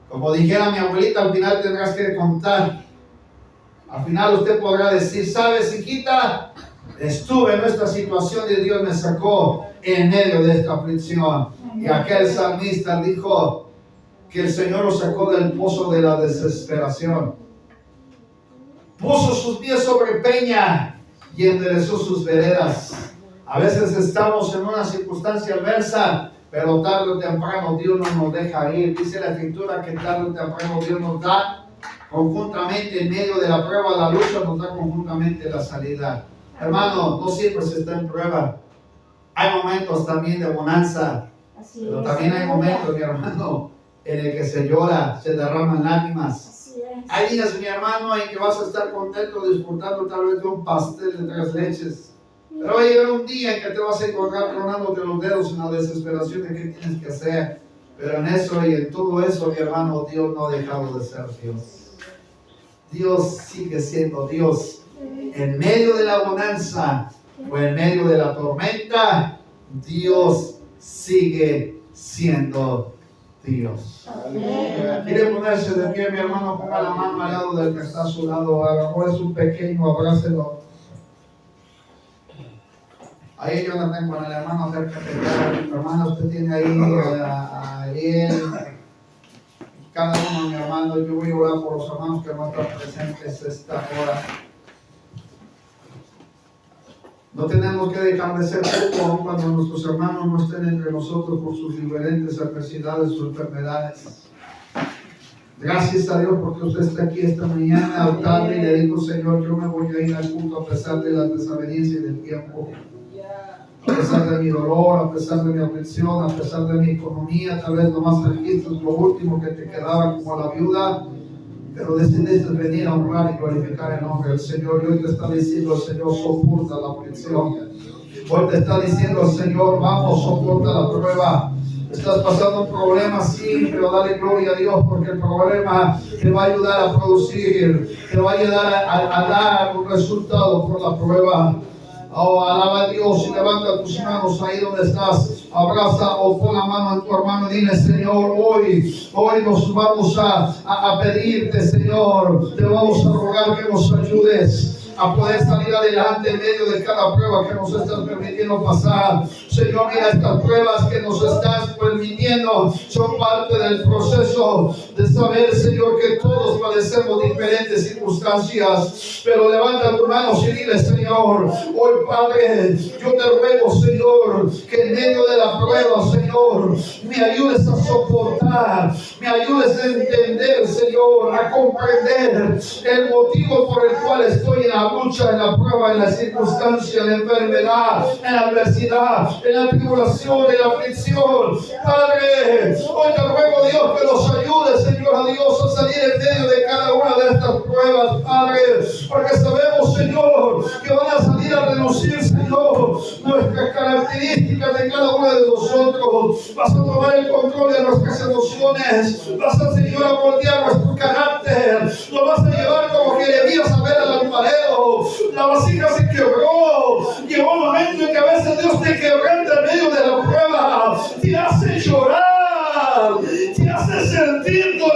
Como dijera mi abuelita, al final tendrás que contar. Al final usted podrá decir, ¿sabes, hijita? Estuve en esta situación y Dios me sacó en medio de esta aflicción. Y aquel salmista dijo que el Señor lo sacó del pozo de la desesperación. Puso sus pies sobre peña y enderezó sus veredas. A veces estamos en una circunstancia adversa, pero tarde o temprano Dios no nos deja ir. Dice la Escritura que tarde o temprano Dios nos da conjuntamente en medio de la prueba, la lucha, nos da conjuntamente la salida. Hermano, no siempre se está en prueba. Hay momentos también de bonanza, pero también hay momentos, mi hermano, en el que se llora, se derraman lágrimas. Hay días, mi hermano, en que vas a estar contento disfrutando tal vez de un pastel de 3 leches. Pero va a llegar un día en que te vas a encontrar tronándote los dedos en la desesperación de qué tienes que hacer. Pero en eso y en todo eso, mi hermano, Dios no ha dejado de ser Dios. Dios sigue siendo Dios. En medio de la bonanza o en medio de la tormenta, Dios sigue siendo Dios. Quiere ponerse de pie, mi hermano, ponga la mano al lado del que está a su lado, agarró es un pequeño, abrácelo. Ahí yo la tengo con el hermano cerca de ella. Hermano, usted tiene ahí a Ariel, cada uno, mi hermano. Yo voy a orar por los hermanos que van a estar presentes esta hora. No tenemos que dejar de ser poco aun cuando nuestros hermanos no estén entre nosotros por sus diferentes adversidades o enfermedades. Gracias a Dios porque usted está aquí esta mañana al tarde y le dijo, Señor, yo me voy a ir al culto a pesar de las desavenencias del tiempo. A pesar de mi dolor, a pesar de mi aflicción, a pesar de mi economía, tal vez lo más trajiste es lo último que te quedaba como la viuda. Pero decidiste venir a honrar y glorificar el nombre del Señor. Y hoy te está diciendo, Señor, soporta la aflicción. Hoy te está diciendo, Señor, vamos, soporta la prueba. Estás pasando un problema, sí, pero dale gloria a Dios porque el problema te va a ayudar a producir, te va a ayudar a dar un resultado por la prueba. Oh, alaba a Dios y levanta tus manos ahí donde estás. Abraza o pon la mano en tu hermano y dile, Señor, hoy nos vamos a pedirte, Señor, te vamos a rogar que nos ayudes a poder salir adelante en medio de cada prueba que nos estás permitiendo pasar. Señor, mira, estas pruebas que nos estás permitiendo son parte del proceso de saber, Señor, que todos padecemos diferentes circunstancias. Pero levanta tus manos y dile, Señor, hoy, Padre, yo te ruego, Señor, que en medio de la prueba, Señor, me ayudes a soportar, me ayudes a entender, Señor, a comprender el motivo por el cual estoy en la lucha, en la prueba, en la circunstancia, en la enfermedad, en la adversidad, en la tribulación, en la aflicción. Padre, hoy te ruego, Dios, que nos ayude, Señor, a Dios, a salir en medio de cada una de estas pruebas, Padre, porque sabemos, Señor, que van a salir a relucir, Señor, nuestras características de cada uno de nosotros. Vas a tomar el control de nuestras emociones, vas a, Señor, a moldear nuestro carácter, lo vas a llevar como Jeremías a ver al alfarero. La vasija se quebró. Llegó un momento en que a veces Dios te quebranta en medio de la prueba, te hace llorar, te hace sentir dolor.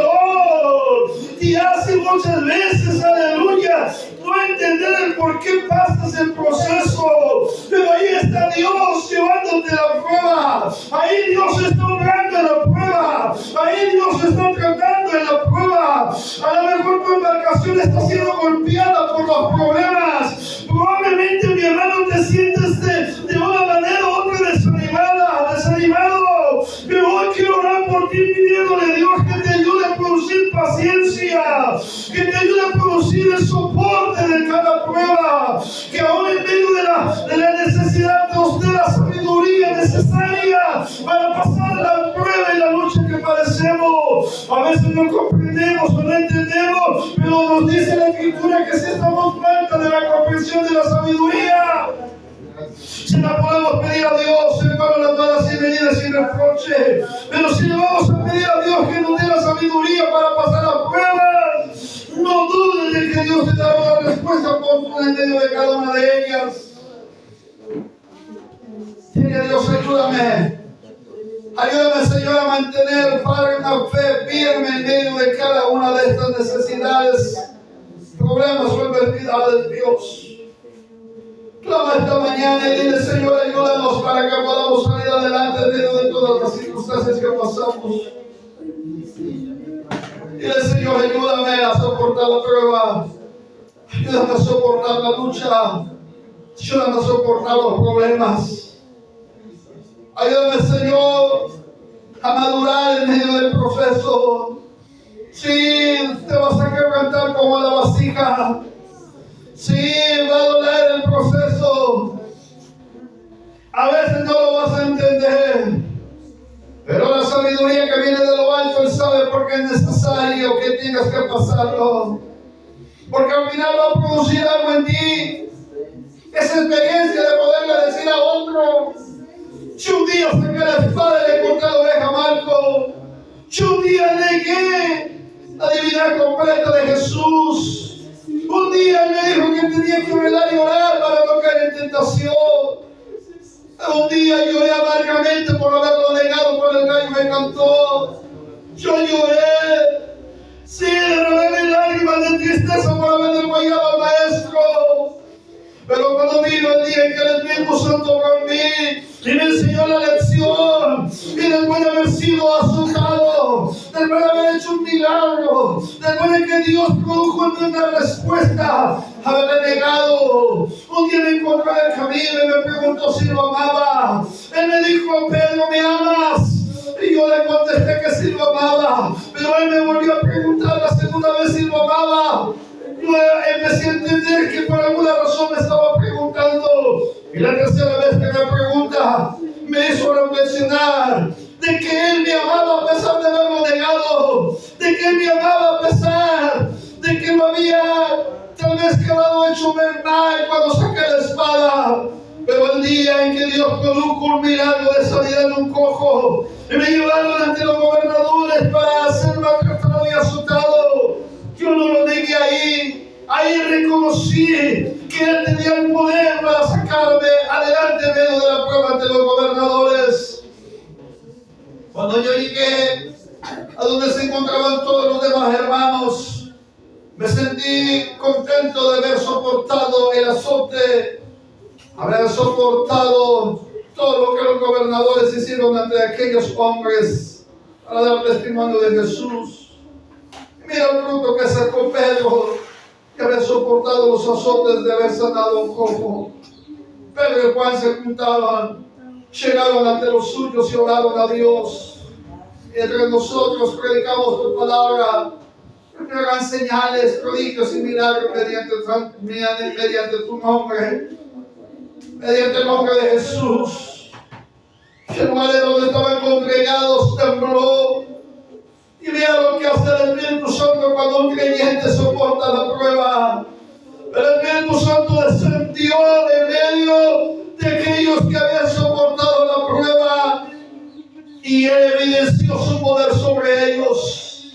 prueba. Ahí Dios está obrando en la prueba. Ahí Dios está tratando en la prueba. A lo mejor tu embarcación está siendo golpeada por los problemas. Probablemente, mi hermano, te sientes de una manera u otra desanimado. Pero hoy quiero orar por ti pidiéndole a Dios que te ayude a producir paciencia, que te ayude a producir el soporte de cada prueba, que aún en medio de la necesidad de usted la sabiduría necesaria para pasar la prueba y la lucha que padecemos. A veces no comprendemos o no entendemos, pero nos dice la Escritura que si estamos falta de la comprensión de la sabiduría, si la podemos pedir a Dios, hermano, las malas y venidas sin reproche. Pero si le vamos a pedir a Dios que nos dé la sabiduría para pasar las pruebas, no dudes de que Dios te dará una respuesta oportuna en medio de cada una de ellas. Dile a Dios, ayúdame. Ayúdame, Señor, a mantener, Padre, una fe firme en medio de cada una de estas necesidades, problemas o enfermedades, Dios. Clama esta mañana y dile, Señor, ayúdanos para que podamos salir adelante en medio de todas las circunstancias que pasamos. Dile, Señor, ayúdame a soportar la prueba. Ayúdame a soportar la lucha. Ayúdame a soportar los problemas. Ayúdame, Señor, a madurar en medio del proceso. Sí, te vas a quebrantar como la vasija. Sí, va a doler el proceso. A veces no lo vas a entender. Pero la sabiduría que viene de lo alto, Él sabe por qué es necesario que tengas que pasarlo. Porque al final va a producir algo en ti. Esa experiencia de poderle decir a otro: si un día saqué la espada y le corté la oreja a Marco. Si un día negué la divinidad completa de Jesús. Un día Él me dijo que tenía que velar y orar para no caer en tentación. Un día lloré amargamente por haberlo negado cuando el gallo me cantó. Yo lloré. Sí, derramé lágrimas de tristeza por haberle guayado al maestro. Pero cuando vino el día en que el Espíritu Santo obró en mí y me enseñó la lección, y después de haber sido azotado, después de haber hecho un milagro, después de que Dios produjo en mí una respuesta, haberle negado, un día me encontré en el camino y me preguntó si lo amaba. Él me dijo: Pedro, ¿me amas? Y yo le contesté que sí lo amaba, pero él me volvió a preguntar la segunda vez si lo amaba. Yo empecé a entender que por alguna razón me estaba preguntando, y la tercera vez que me pregunta me hizo reflexionar de que Él me amaba a pesar de haberlo negado, de que Él me amaba a pesar de que lo había tal vez quedado hecho ver mal cuando saqué la espada. Pero el día en que Dios produjo un milagro de sanidad en un cojo y me llevaron ante los gobernadores para ser maltratado y azotado, yo no lo negué ahí. Ahí reconocí que Él tenía el poder para sacarme adelante en medio de la prueba ante los gobernadores. Cuando yo llegué a donde se encontraban todos los demás hermanos, me sentí contento de haber soportado el azote, haber soportado todo lo que los gobernadores hicieron ante aquellos hombres para dar testimonio de Jesús. Mira el fruto que sacó Pedro, que haber soportado los azotes de haber sanado un cojo. Pedro y Juan se juntaban, llegaron ante los suyos y oraron a Dios. Entre nosotros predicamos tu palabra, que hagan señales, prodigios y milagros mediante tu nombre, mediante el nombre de Jesús. El lugar de donde estaban congregados tembló. Y mira lo que hace el Espíritu Santo cuando un creyente soporta la prueba. El Espíritu Santo descendió en medio de aquellos que habían soportado la prueba y Él evidenció su poder sobre ellos.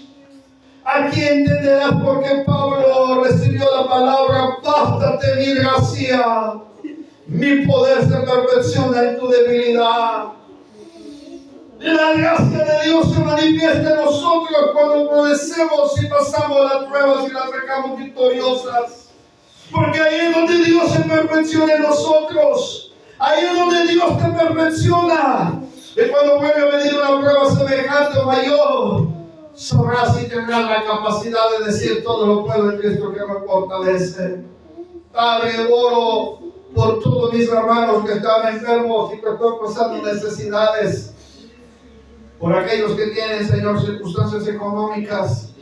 Aquí entenderás por qué Pablo recibió la palabra: bástate mi gracia, mi poder se perfecciona en tu debilidad. La gracia de Dios se manifiesta en nosotros cuando padecemos y pasamos las pruebas y las sacamos victoriosas. Porque ahí es donde Dios se perfecciona en nosotros. Ahí es donde Dios te perfecciona. Y cuando vuelve a venir una prueba semejante o mayor, sabrás y tendrás la capacidad de decir: todo lo puedo en Cristo que me fortalece. Padre, oro por todos mis hermanos que están enfermos y que están pasando necesidades, por aquellos que tienen, Señor, circunstancias económicas,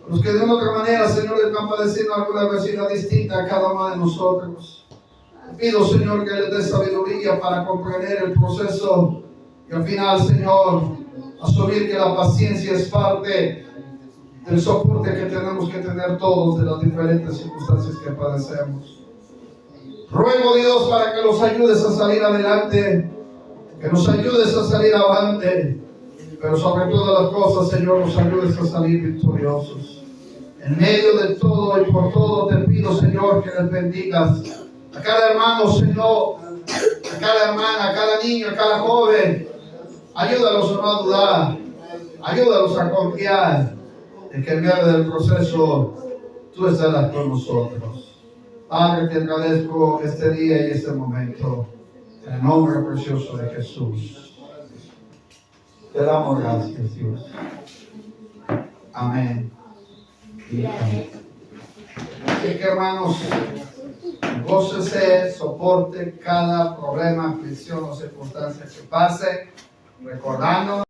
los que de una otra manera, Señor, están padeciendo alguna adversidad distinta a cada uno de nosotros. Pido, Señor, que les dé sabiduría para comprender el proceso y al final, Señor, asumir que la paciencia es parte del soporte que tenemos que tener todos de las diferentes circunstancias que padecemos. Ruego, Dios, para que los ayudes a salir adelante, que nos ayudes a salir avante, pero sobre todas las cosas, Señor, nos ayudes a salir victoriosos. En medio de todo y por todo te pido, Señor, que les bendigas a cada hermano, Señor, a cada hermana, a cada niño, a cada joven. Ayúdalos a no dudar, ayúdalos a confiar en que en medio del proceso tú estarás con nosotros. Padre, te agradezco este día y este momento, en el nombre precioso de Jesús. Te damos gracias, Dios. Amén. Y amén. Así que, hermanos, gócese, soporte cada problema, aflicción o circunstancia que pase, recordando